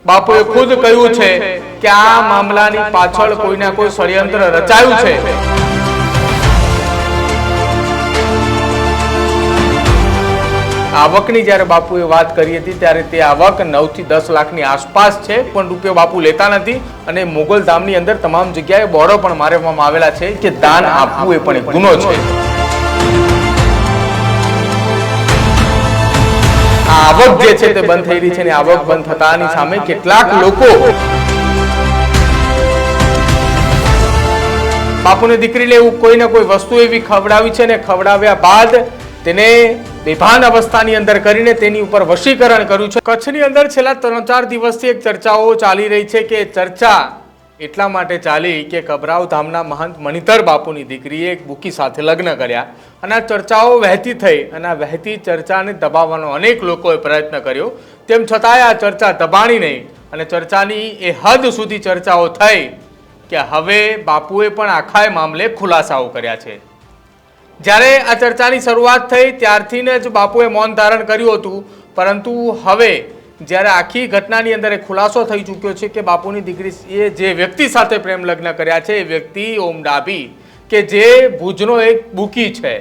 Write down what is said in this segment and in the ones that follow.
બાપુએ ખુદ કહ્યું છે કે આ મામલાની પાછળ કોઈના કોઈ ષડયંત્ર રચાયું છે। આવકની જ્યારે બાપુએ વાત કરી હતી ત્યારે તે આવક 9 થી 10 લાખની આસપાસ છે, પણ રૂપિયો બાપુ લેતા નથી અને મોગલધામની અંદર તમામ જગ્યાએ બોર્ડો પણ મારવામાં આવેલા છે કે દાન આપવું એ પણ એક ગુનો છે। આવક જે છે તે બંધ થઈ રહી છે અને આવક બંધ થતાની સામે કેટલાક લોકો બાપુની દીકરીને એવું કોઈ ને કોઈ વસ્તુ એવી ખવડાવી છે ને ખવડાવ્યા બાદ તેને બેભાન અવસ્થાની અંદર કરીને તેની ઉપર વશીકરણ કર્યું છે। કચ્છની અંદર છેલ્લા 3-4 દિવસથી એક ચર્ચાઓ ચાલી રહી છે કે ચર્ચા એટલા માટે ચાલી કે કબરાવ ધામના મહંત મણિધર બાપુની દીકરીએ એક બુકી સાથે લગ્ન કર્યા અને આ ચર્ચાઓ વહેતી થઈ અને આ વહેતી ચર્ચાને દબાવવાનો અનેક લોકોએ પ્રયત્ન કર્યો, તેમ છતાંય આ ચર્ચા દબાણી નહીં અને ચર્ચાની એ હદ સુધી ચર્ચાઓ થઈ કે હવે બાપુએ પણ આખા મામલે ખુલાસાઓ કર્યા છે। જ્યારે આ ચર્ચાની શરૂઆત થઈ ત્યારથી જ બાપુએ મૌન ધારણ કર્યું હતું, પરંતુ હવે જ્યારે આખી ઘટનાની અંદર એક ખુલાસો થઈ ચૂક્યો છે કે બાપુની દીકરીએ જે વ્યક્તિ સાથે પ્રેમ લગ્ન કર્યા છે એ વ્યક્તિ ઓમ ડાભી કે જે ભુજનો એક બુકી છે।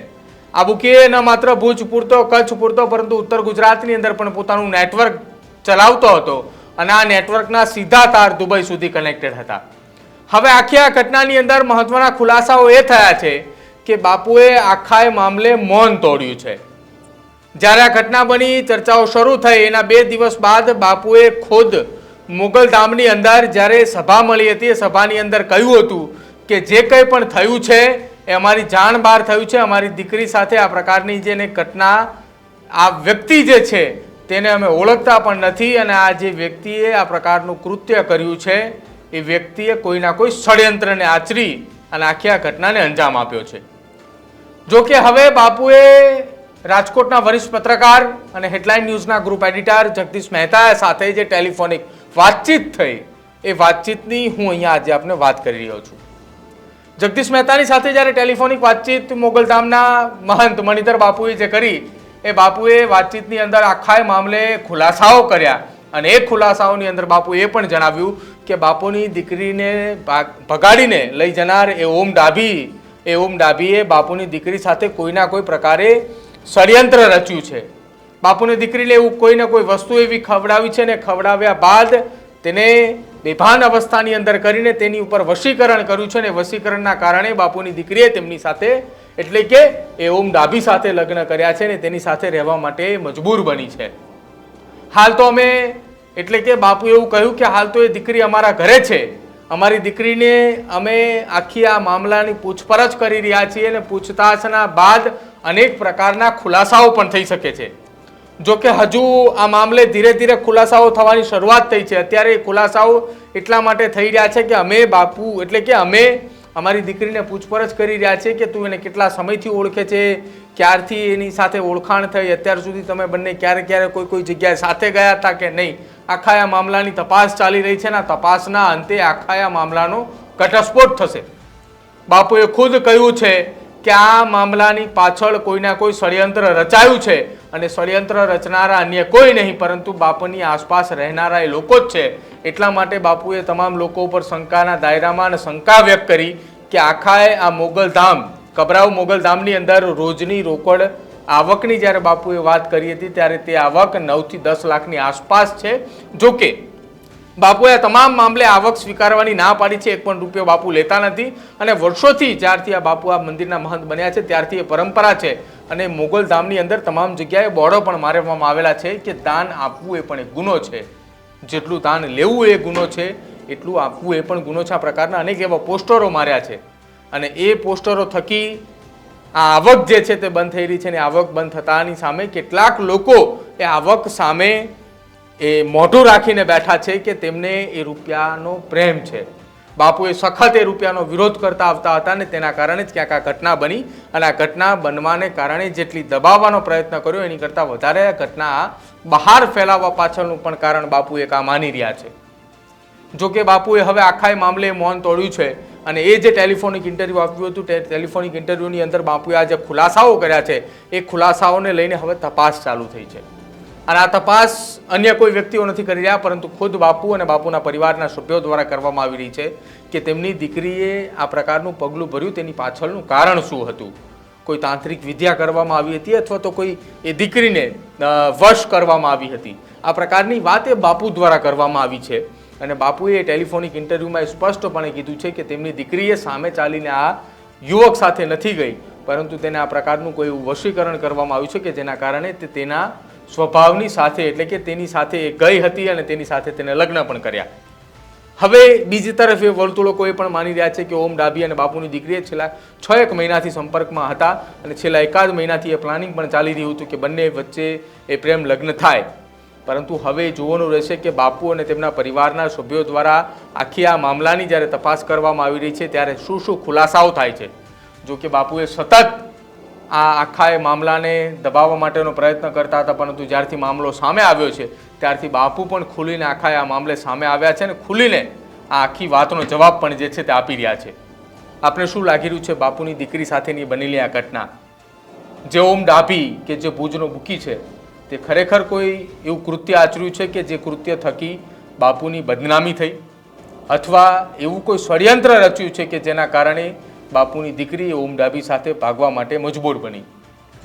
આ બુકીએ ન માત્ર ભુજ પૂરતો કચ્છ પૂરતો પરંતુ ઉત્તર ગુજરાતની અંદર પણ પોતાનું નેટવર્ક ચલાવતો હતો અને આ નેટવર્કના સીધા તાર દુબઈ સુધી કનેક્ટેડ હતા। હવે આખી આ ઘટનાની અંદર મહત્વના ખુલાસાઓ એ થયા છે કે બાપુએ આખા મામલે મૌન તોડ્યું છે। જ્યારે આ ઘટના બની ચર્ચાઓ શરૂ થઈ એના 2 દિવસ બાદ બાપુએ ખુદ મોગલધામની અંદર જ્યારે સભા મળી હતી એ સભાની અંદર કહ્યું હતું કે જે કંઈ પણ થયું છે એ અમારી જાણ બહાર થયું છે, અમારી દીકરી સાથે આ પ્રકારની જે ઘટના આ વ્યક્તિ જે છે તેને અમે ઓળખતા પણ નથી અને આ જે વ્યક્તિએ આ પ્રકારનું કૃત્ય કર્યું છે એ વ્યક્તિએ કોઈના કોઈ ષડયંત્રને આચરી અને આખી આ ઘટનાને અંજામ આપ્યો છે। જો કે હવે બાપુએ રાજકોટના વરિષ્ઠ પત્રકાર અને હેડલાઇન ન્યૂઝના ગ્રુપ એડિટર જગદીશ મહેતા સાથે જે ટેલિફોનિક વાતચીત થઈ એ વાતચીતની હું અહીંયા આજે આપને વાત કરી રહ્યો છું। જગદીશ મહેતાની સાથે જ્યારે ટેલિફોનિક વાતચીત મોગલધામના મહંત મણિધર બાપુએ જે કરી એ બાપુએ વાતચીતની અંદર આખા મામલે ખુલાસાઓ કર્યા અને એ ખુલાસાઓની અંદર બાપુએ એ પણ જણાવ્યું કે બાપુની દીકરીને ભગાડીને લઈ જનાર એ ઓમ ડાભીએ બાપુની દીકરી સાથે કોઈના કોઈ પ્રકારે ષડયંત્ર રચ્યું છે। બાપુની દીકરીને એવું કોઈને કોઈ વસ્તુ એવી ખવડાવી છે ને ખવડાવ્યા બાદ તેને બેભાન અવસ્થાની અંદર કરીને તેની ઉપર વશીકરણ કર્યું છે ને વશીકરણના કારણે બાપુની દીકરીએ તેમની સાથે એટલે કે એ ઓમ ડાભી સાથે લગ્ન કર્યા છે ને તેની સાથે રહેવા માટે મજબૂર બની છે। હાલ તો અમે એટલે કે બાપુ એવું કહ્યું કે હાલ તો એ દીકરી અમારા ઘરે છે, અમારી દીકરીને અમે આખી આ મામલાની પૂછપરછ કરી રહ્યા છીએ અને પૂછતાછના બાદ અનેક પ્રકારના ખુલાસાઓ પણ થઈ શકે છે। જો કે હજુ આ મામલે ધીરે ધીરે ખુલાસાઓ થવાની શરૂઆત થઈ છે। અત્યારે ખુલાસાઓ એટલા માટે થઈ રહ્યા છે કે અમે બાપુ એટલે કે અમે અમારી દીકરીને પૂછપરછ કરી રહ્યા છીએ કે તું એને કેટલા સમયથી ઓળખે છે, ક્યારથી એની સાથે ઓળખાણ થઈ, અત્યાર સુધી તમે બંને ક્યારે કોઈ જગ્યાએ સાથે ગયા હતા કે નહીં। આખા આ મામલાની તપાસ ચાલી રહી છે ને તપાસના અંતે આખા આ મામલાનો ઘટસ્ફોટ થશે। બાપુએ ખુદ કહ્યું છે કે આ મામલાની પાછળ કોઈના કોઈ ષડયંત્ર રચાયું છે અને ષડયંત્ર રચનારા અન્ય કોઈ નહીં પરંતુ બાપુની આસપાસ રહેનારા એ લોકો જ છે। એટલા માટે બાપુએ તમામ લોકો ઉપર શંકાના દાયરામાં અને શંકા વ્યક્ત કરી કે આખાએ આ મોગલધામ કબરાવ મોગલધામની અંદર રોજની રોકડ આવકની જ્યારે બાપુએ વાત કરી હતી ત્યારે તે આવક 9 થી 10 લાખની આસપાસ છે। જો કે બાપુએ તમામ મામલે આવક સ્વીકારવાની ના પાડી છે, 1 પણ રૂપિયો બાપુ લેતા નથી અને વર્ષોથી જ્યારથી આ બાપુ આ મંદિરના મહંત બન્યા છે ત્યારથી એ પરંપરા છે અને મોગલધામની અંદર તમામ જગ્યાએ બોર્ડો પણ મારવામાં આવેલા છે કે દાન આપવું એ પણ એક ગુનો છે। જેટલું દાન લેવું એ ગુનો છે એટલું આપવું એ પણ ગુનો છે। આ પ્રકારના અનેક એવા પોસ્ટરો માર્યા છે અને એ પોસ્ટરો થકી આ આવક જે છે તે બંધ થઈ રહી છે અને આવક બંધ થતાની સામે કેટલાક લોકો એ આવક સામે એ મોઢું રાખીને બેઠા છે કે તેમને એ રૂપિયાનો પ્રેમ છે। બાપુએ સખત એ રૂપિયાનો વિરોધ કરતા આવતા હતા અને તેના કારણે જ ક્યાંક આ ઘટના બની અને આ ઘટના બનવાને કારણે જેટલી દબાવવાનો પ્રયત્ન કર્યો એની કરતાં વધારે આ ઘટના બહાર ફેલાવવા પાછળનું પણ કારણ બાપુ એક આ માની રહ્યા છે। જો કે બાપુએ હવે આખા મામલે મૌન તોડ્યું છે અને એ જે ટેલિફોનિક ઇન્ટરવ્યૂ આપ્યું હતું તે ટેલિફોનિક ઇન્ટરવ્યૂની અંદર બાપુએ આ જે ખુલાસાઓ કર્યા છે એ ખુલાસાઓને લઈને હવે તપાસ ચાલુ થઈ છે। અને આ તપાસ અન્ય કોઈ વ્યક્તિઓ નથી કરી રહ્યા, પરંતુ ખુદ બાપુ અને બાપુના પરિવારના સભ્યો દ્વારા કરવામાં આવી રહી છે કે તેમની દીકરીએ આ પ્રકારનું પગલું ભર્યું તેની પાછળનું કારણ શું હતું. કોઈ તાંત્રિક વિદ્યા કરવામાં આવી હતી અથવા તો કોઈ એ દીકરીને વશ કરવામાં આવી હતી. આ પ્રકારની વાત એ બાપુ દ્વારા કરવામાં આવી છે. અને બાપુએ ટેલિફોનિક ઇન્ટરવ્યૂમાં સ્પષ્ટપણે કીધું છે કે તેમની દીકરીએ સામે ચાલીને આ યુવક સાથે નથી ગઈ, પરંતુ તેને આ પ્રકારનું કોઈ એવું વશીકરણ કરવામાં આવ્યું છે કે જેના કારણે તે તેના સ્વભાવની સાથે એટલે કે તેની સાથે એ ગઈ હતી અને તેની સાથે તેને લગ્ન પણ કર્યા. હવે બીજી તરફ એ વર્તુળો એ પણ માની રહ્યા છે કે ઓમ ડાભી અને બાપુની દીકરીએ છેલ્લા 6 મહિનાથી સંપર્કમાં હતા અને છેલ્લા 1 મહિનાથી એ પ્લાનિંગ પણ ચાલી રહ્યું હતું કે બંને વચ્ચે એ પ્રેમ લગ્ન થાય. પરંતુ હવે જોવાનું રહેશે કે બાપુ અને તેમના પરિવારના સભ્યો દ્વારા આખી આ મામલાની જ્યારે તપાસ કરવામાં આવી રહી છે ત્યારે શું શું ખુલાસાઓ થાય છે. જો કે બાપુએ સતત આ આખા એ મામલાને દબાવવા માટેનો પ્રયત્ન કરતા હતા, પરંતુ જ્યારથી મામલો સામે આવ્યો છે ત્યારથી બાપુ પણ ખુલીને આખા આ મામલે સામે આવ્યા છે અને ખુલીને આ આખી વાતનો જવાબ પણ જે છે તે આપી રહ્યા છે. આપણે શું લાગી રહ્યું છે બાપુની દીકરી સાથેની બનેલી આ ઘટના? જે ઓમ ડાભી કે જે ભુજનો બુકી છે તે ખરેખર કોઈ એવું કૃત્ય આચર્યું છે કે જે કૃત્ય થકી બાપુની બદનામી થઈ, અથવા એવું કોઈ ષડયંત્ર રચ્યું છે કે જેના કારણે બાપુની દીકરી ઓમ ડાભી સાથે ભાગવા માટે મજબૂર બની?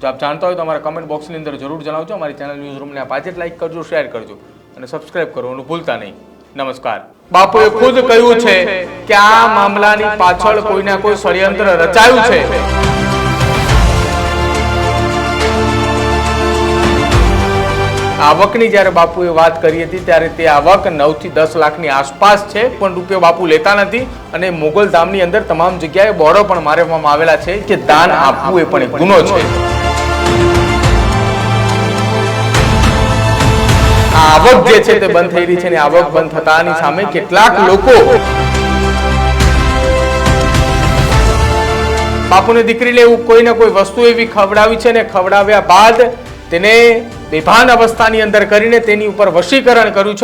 જો આપ જાણતા હોય તો અમારા કમેન્ટ બોક્સની અંદર જરૂર જણાવજો. અમારી ચેનલ ન્યૂઝ રૂમને આપ આજે લાઈક કરજો, શેર કરજો અને સબસ્ક્રાઇબ કરવાનું ભૂલતા નહીં. નમસ્કાર. બાપુએ ખુદ કહ્યું છે કે આ મામલાની પાછળ કોઈના કોઈ ષડયંત્ર રચાયું છે. આવકની જ્યારે બાપુએ વાત કરી હતી ત્યારે તે આવક 9 થી 10 લાખની આસપાસ છે, પણ રૂપિયો બાપુ લેતા નથી. અને મોગલ ધામની અંદર તમામ જગ્યાએ બોર્ડો પણ મારવામાં આવેલા છે કે દાન આપવું એ પણ એક ગુનો છે. આ આવક જે છે તે બંધ થઈ રહી છે અને આવક બંધ થતાની સામે કેટલાક લોકો બાપુની દીકરીને એવું કોઈને કોઈ વસ્તુ એવી ખવડાવી છે ને ખવડાવ્યા બાદ તેને બેભાન અવસ્થાની અંદર કરીને તેની ઉપર વશીકરણ કર્યું છે.